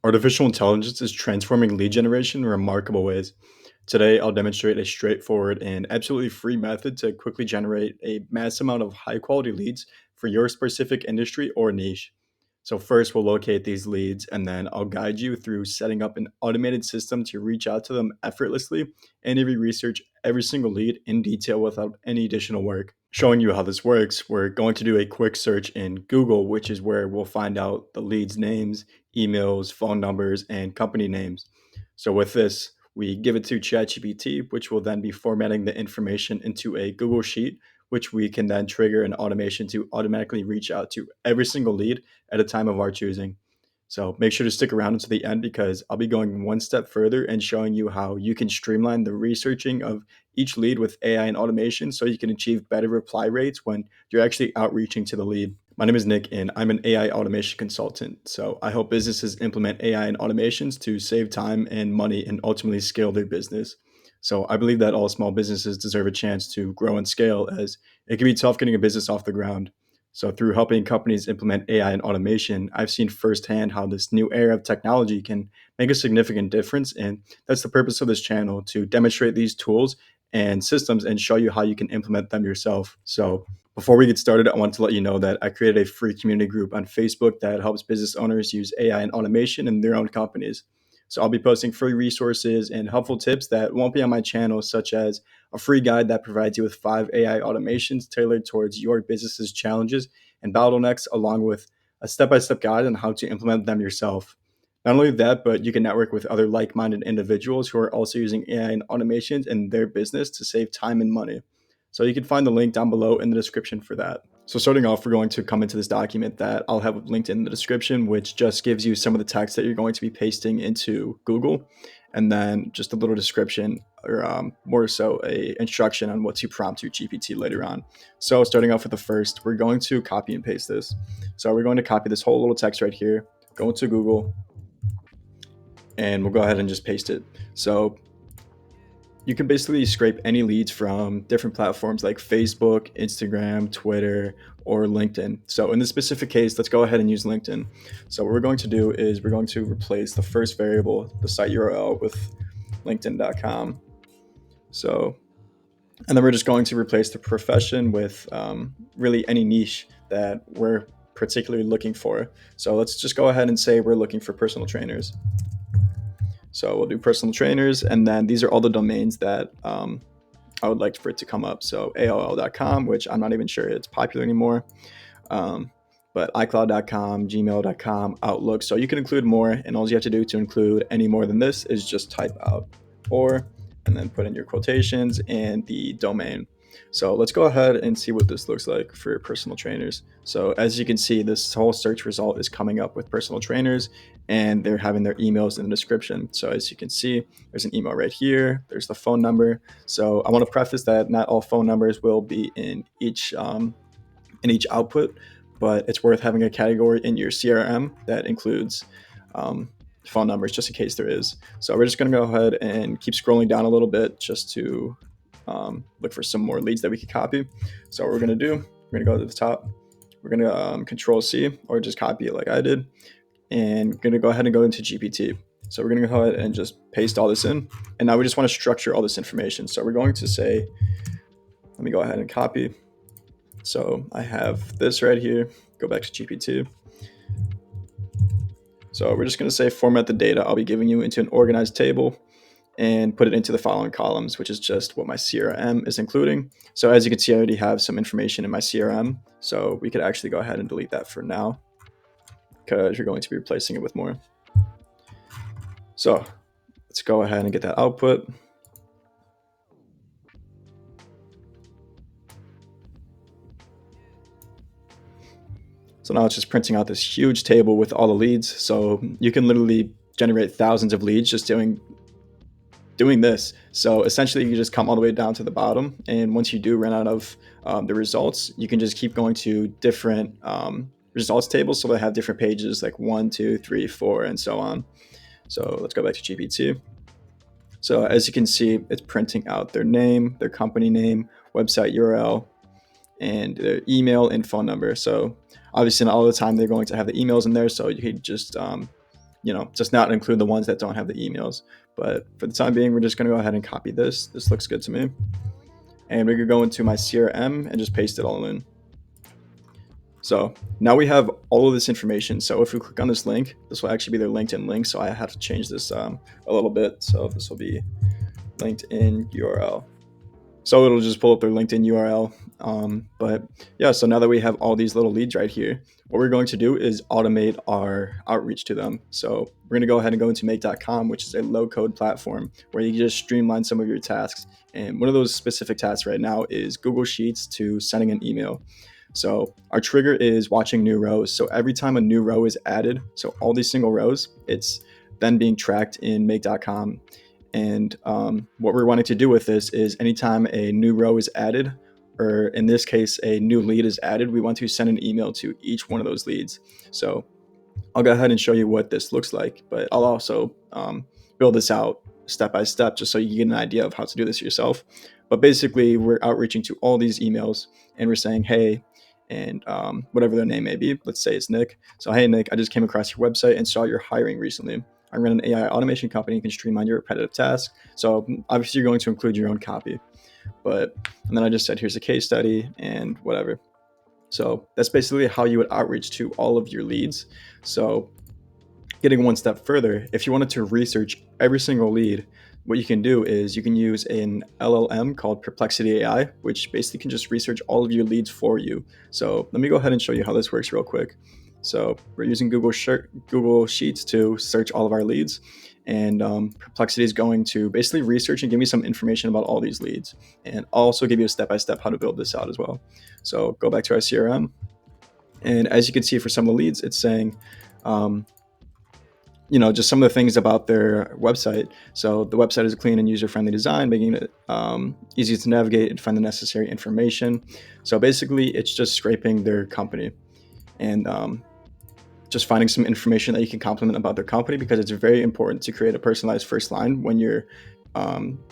Artificial intelligence is transforming lead generation in remarkable ways. Today, I'll demonstrate a straightforward and absolutely free method to quickly generate a mass amount of high quality leads for your specific industry or niche. So, first, we'll locate these leads, and then I'll guide you through setting up an automated system to reach out to them effortlessly and if you research every single lead in detail without any additional work. Showing you how this works, we're going to do a quick search in Google, which is where we'll find out the leads' names, emails, phone numbers, and company names. So with this, we give it to ChatGPT, which will then be formatting the information into a Google Sheet, which we can then trigger an automation to automatically reach out to every single lead at a time of our choosing. So make sure to stick around until the end because I'll be going one step further and showing you how you can streamline the researching of each lead with AI and automation so you can achieve better reply rates when you're actually outreaching to the lead. My name is Nick, and I'm an AI automation consultant. So I help businesses implement AI and automations to save time and money and ultimately scale their business. So I believe that all small businesses deserve a chance to grow and scale as it can be tough getting a business off the ground. So through helping companies implement AI and automation, I've seen firsthand how this new era of technology can make a significant difference. And that's the purpose of this channel, to demonstrate these tools and systems and show you how you can implement them yourself. So before we get started, I want to let you know that I created a free community group on Facebook that helps business owners use AI and automation in their own companies. So I'll be posting free resources and helpful tips that won't be on my channel, such as a free guide that provides you with 5 AI automations tailored towards your business's challenges and bottlenecks, along with a step-by-step guide on how to implement them yourself. Not only that, but you can network with other like-minded individuals who are also using AI and automations in their business to save time and money. So you can find the link down below in the description for that. So starting off, we're going to come into this document that I'll have linked in the description, which just gives you some of the text that you're going to be pasting into Google, and then just a little description or more so a instruction on what to prompt your GPT later on. So starting off with the first, we're going to copy and paste this. So we're going to copy this whole little text right here, go into Google, and we'll go ahead and just paste it. So you can basically scrape any leads from different platforms like Facebook, Instagram, Twitter, or LinkedIn. So in this specific case, let's go ahead and use LinkedIn. So what we're going to do is we're going to replace the first variable, the site URL, with linkedin.com. So, and then we're just going to replace the profession with really any niche that we're particularly looking for. So let's just go ahead and say we're looking for personal trainers. So we'll do personal trainers, and then these are all the domains that I would like for it to come up. So AOL.com, which I'm not even sure it's popular anymore, but iCloud.com, gmail.com, Outlook. So you can include more, and all you have to do to include any more than this is just type out or, and then put in your quotations and the domain. So let's go ahead and see what this looks like for personal trainers. So as you can see, this whole search result is coming up with personal trainers, and they're having their emails in the description. So as you can see, there's an email right here. There's the phone number. So I want to preface that not all phone numbers will be in each output, but it's worth having a category in your CRM that includes phone numbers just in case there is. So we're just going to go ahead and keep scrolling down a little bit just to look for some more leads that we could copy. So what we're going to do, we're going to go to the top. We're going to Control C, or just copy it like I did. And we're going to go ahead and go into GPT. So we're going to go ahead and just paste all this in. And now we just want to structure all this information. So we're going to say, let me go ahead and copy. So I have this right here. Go back to GPT. So we're just going to say format the data I'll be giving you into an organized table and put it into the following columns, which is just what my CRM is including. So as you can see, I already have some information in my CRM. So we could actually go ahead and delete that for now, because you're going to be replacing it with more. So let's go ahead and get that output. So now it's just printing out this huge table with all the leads. So you can literally generate thousands of leads just doing this. So essentially you just come all the way down to the bottom, and once you do run out of the results, you can just keep going to different results tables. So they have different pages like 1, 2, 3, 4, and so on. So let's go back to GPT. So as you can see, it's printing out their name, their company name, website URL, and their email and phone number. So obviously not all the time they're going to have the emails in there. So you could just just not include the ones that don't have the emails. But for the time being, we're just going to go ahead and copy this. This looks good to me. And we could go into my CRM and just paste it all in. So now we have all of this information. So if we click on this link, this will actually be their LinkedIn link. So I have to change this a little bit. So this will be LinkedIn URL. So it'll just pull up their LinkedIn URL. But yeah, so now that we have all these little leads right here, what we're going to do is automate our outreach to them. So we're going to go ahead and go into make.com, which is a low code platform where you can just streamline some of your tasks. And one of those specific tasks right now is Google Sheets to sending an email. So our trigger is watching new rows. So every time a new row is added, so all these single rows, it's then being tracked in make.com. And what we're wanting to do with this is anytime a new row is added, or in this case, a new lead is added, we want to send an email to each one of those leads. So I'll go ahead and show you what this looks like, but I'll also build this out step by step just so you get an idea of how to do this yourself. But basically, we're outreaching to all these emails and we're saying, hey, and whatever their name may be. Let's say it's Nick. So, hey, Nick, I just came across your website and saw you're hiring recently. I run an AI automation company and can streamline your repetitive tasks. So obviously, you're going to include your own copy. And then I just said, here's a case study and whatever. So that's basically how you would outreach to all of your leads. So getting one step further, if you wanted to research every single lead, what you can do is you can use an LLM called Perplexity AI, which basically can just research all of your leads for you. So let me go ahead and show you how this works real quick. So we're using Google Sheets to search all of our leads. And Perplexity is going to basically research and give me some information about all these leads. And I'll also give you a step-by-step how to build this out as well. So go back to our CRM. And as you can see for some of the leads, it's saying, just some of the things about their website. So the website is a clean and user-friendly design, making it easy to navigate and find the necessary information. So basically, it's just scraping their company and just finding some information that you can compliment about their company, because it's very important to create a personalized first line when you're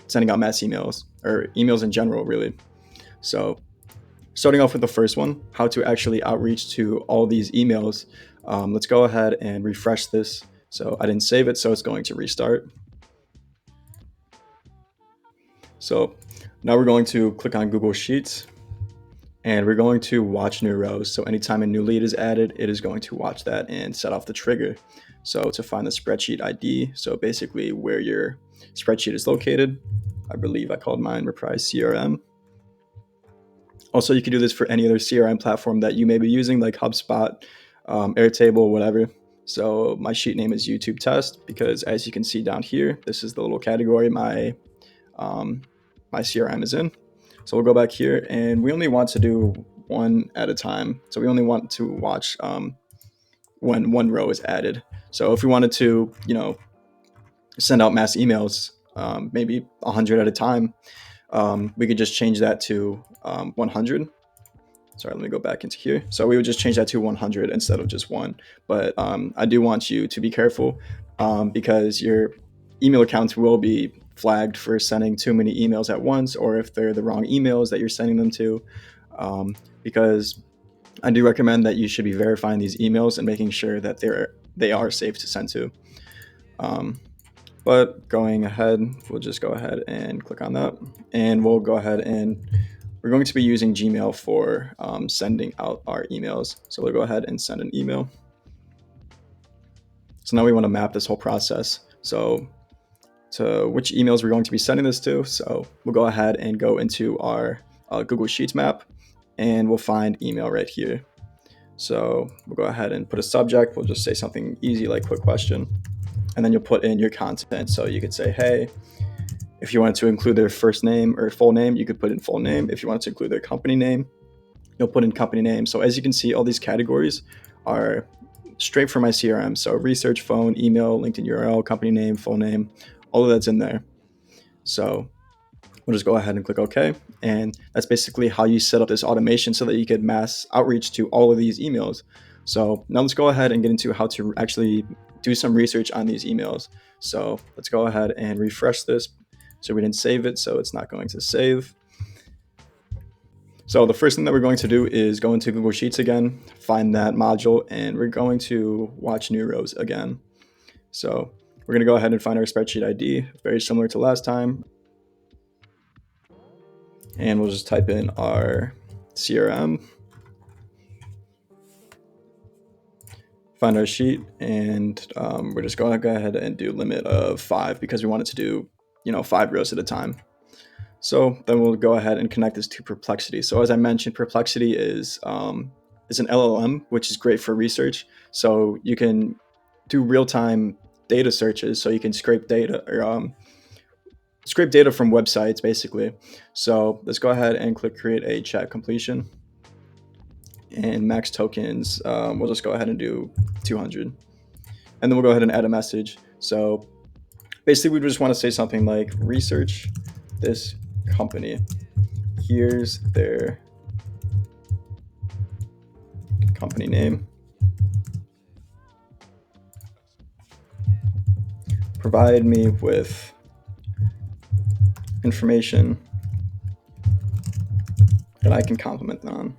sending out mass emails or emails in general, really. So starting off with the first one, how to actually outreach to all these emails. Let's go ahead and refresh this. So I didn't save it, so it's going to restart. So now we're going to click on Google Sheets and we're going to watch new rows. So anytime a new lead is added, it is going to watch that and set off the trigger. So to find the spreadsheet ID, so basically where your spreadsheet is located, I believe I called mine Reprise CRM. Also, you can do this for any other CRM platform that you may be using, like HubSpot, Airtable, whatever. So my sheet name is YouTube test, because as you can see down here, this is the little category my CRM is in. So we'll go back here and we only want to do one at a time. So we only want to watch when one row is added. So if we wanted to, send out mass emails, maybe 100 at a time, we could just change that to 100. Sorry, let me go back into here. So we would just change that to 100 instead of just one. But I do want you to be careful because your email accounts will be flagged for sending too many emails at once, or if they're the wrong emails that you're sending them to, because I do recommend that you should be verifying these emails and making sure that they are safe to send to. But going ahead, we'll just go ahead and click on that, and we'll go ahead and we're going to be using Gmail for sending out our emails. So we'll go ahead and send an email. So now we want to map this whole process. So to which emails we're going to be sending this to. So we'll go ahead and go into our Google Sheets map and we'll find email right here. So we'll go ahead and put a subject. We'll just say something easy like quick question. And then you'll put in your content. So you could say, hey, if you wanted to include their first name or full name, you could put in full name. If you wanted to include their company name, you'll put in company name. So as you can see, all these categories are straight from my CRM. So research, phone, email, LinkedIn URL, company name, full name, all of that's in there. So we'll just go ahead and click OK. And that's basically how you set up this automation so that you get mass outreach to all of these emails. So now let's go ahead and get into how to actually do some research on these emails. So let's go ahead and refresh this. So we didn't save it, so it's not going to save. So the first thing that we're going to do is go into Google Sheets again, find that module, and we're going to watch new rows again. So we're going to go ahead and find our spreadsheet ID, very similar to last time. And we'll just type in our CRM, find our sheet, and we're just going to go ahead and do limit of 5 because we want it to do 5 rows at a time. So then we'll go ahead and connect this to Perplexity. So as I mentioned, Perplexity is an LLM, which is great for research. So you can do real-time data searches. So you can scrape data from websites, basically. So let's go ahead and click Create a Chat Completion. And max tokens, we'll just go ahead and do 200. And then we'll go ahead and add a message. So basically, we just want to say something like, research this company. Here's their company name. Provide me with information that I can compliment them on.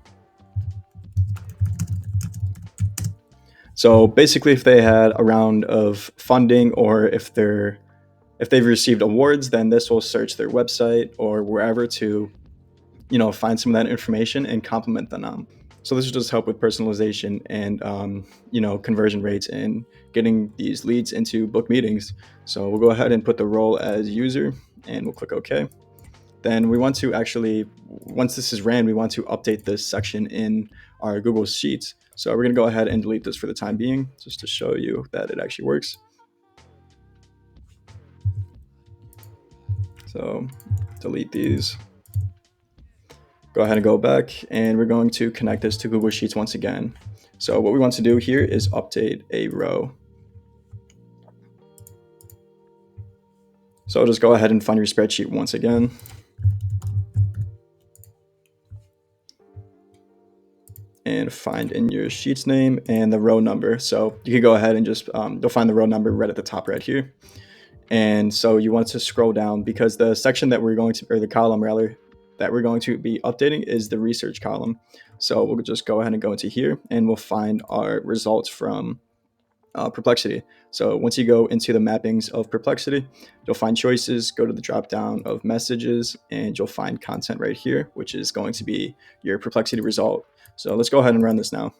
So basically, if they had a round of funding, or if they've received awards, then this will search their website or wherever to find some of that information and compliment them on. So this will just help with personalization and conversion rates and getting these leads into book meetings. So we'll go ahead and put the role as user, and we'll click OK. Then we want to actually, once this is ran, we want to update this section in our Google Sheets. So we're going to go ahead and delete this for the time being, just to show you that it actually works. So delete these. Go ahead and go back, and we're going to connect this to Google Sheets once again. So what we want to do here is update a row. So just go ahead and find your spreadsheet once again. And find in your sheet's name and the row number. So you can go ahead and just, you'll find the row number right at the top right here. And so you want to scroll down, because the section that we're going to, or the column rather, that we're going to be updating is the research column. So we'll just go ahead and go into here, and we'll find our results from Perplexity. So once you go into the mappings of Perplexity, you'll find choices, go to the drop down of messages, and you'll find content right here, which is going to be your Perplexity result. So let's go ahead and run this now.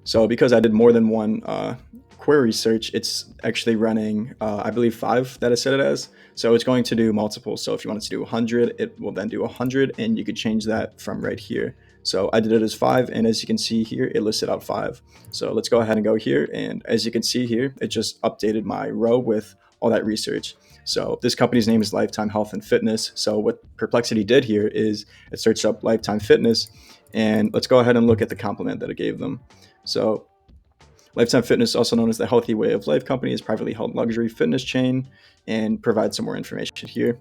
So because I did more than one query search, it's actually running, I believe 5 that I set it as. So it's going to do multiple. So if you want it to do 100, it will then do 100, and you could change that from right here. So I did it as 5, and as you can see here, it listed out 5. So let's go ahead and go here, and as you can see here, it just updated my row with all that research. So this company's name is Lifetime Health and Fitness. So what Perplexity did here is it searched up Lifetime Fitness, and let's go ahead and look at the compliment that it gave them. So Lifetime Fitness, also known as the Healthy Way of Life company, is a privately held luxury fitness chain, and provides some more information here.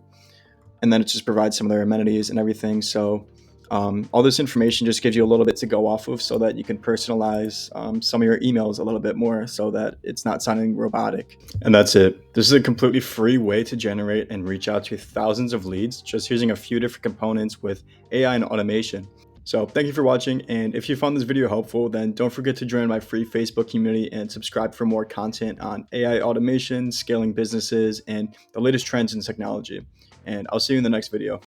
And then it just provides some of their amenities and everything. So all this information just gives you a little bit to go off of, so that you can personalize some of your emails a little bit more, so that it's not sounding robotic. And that's it. This is a completely free way to generate and reach out to thousands of leads, just using a few different components with AI and automation. So thank you for watching, and if you found this video helpful, then don't forget to join my free Facebook community and subscribe for more content on AI automation, scaling businesses, and the latest trends in technology. And I'll see you in the next video.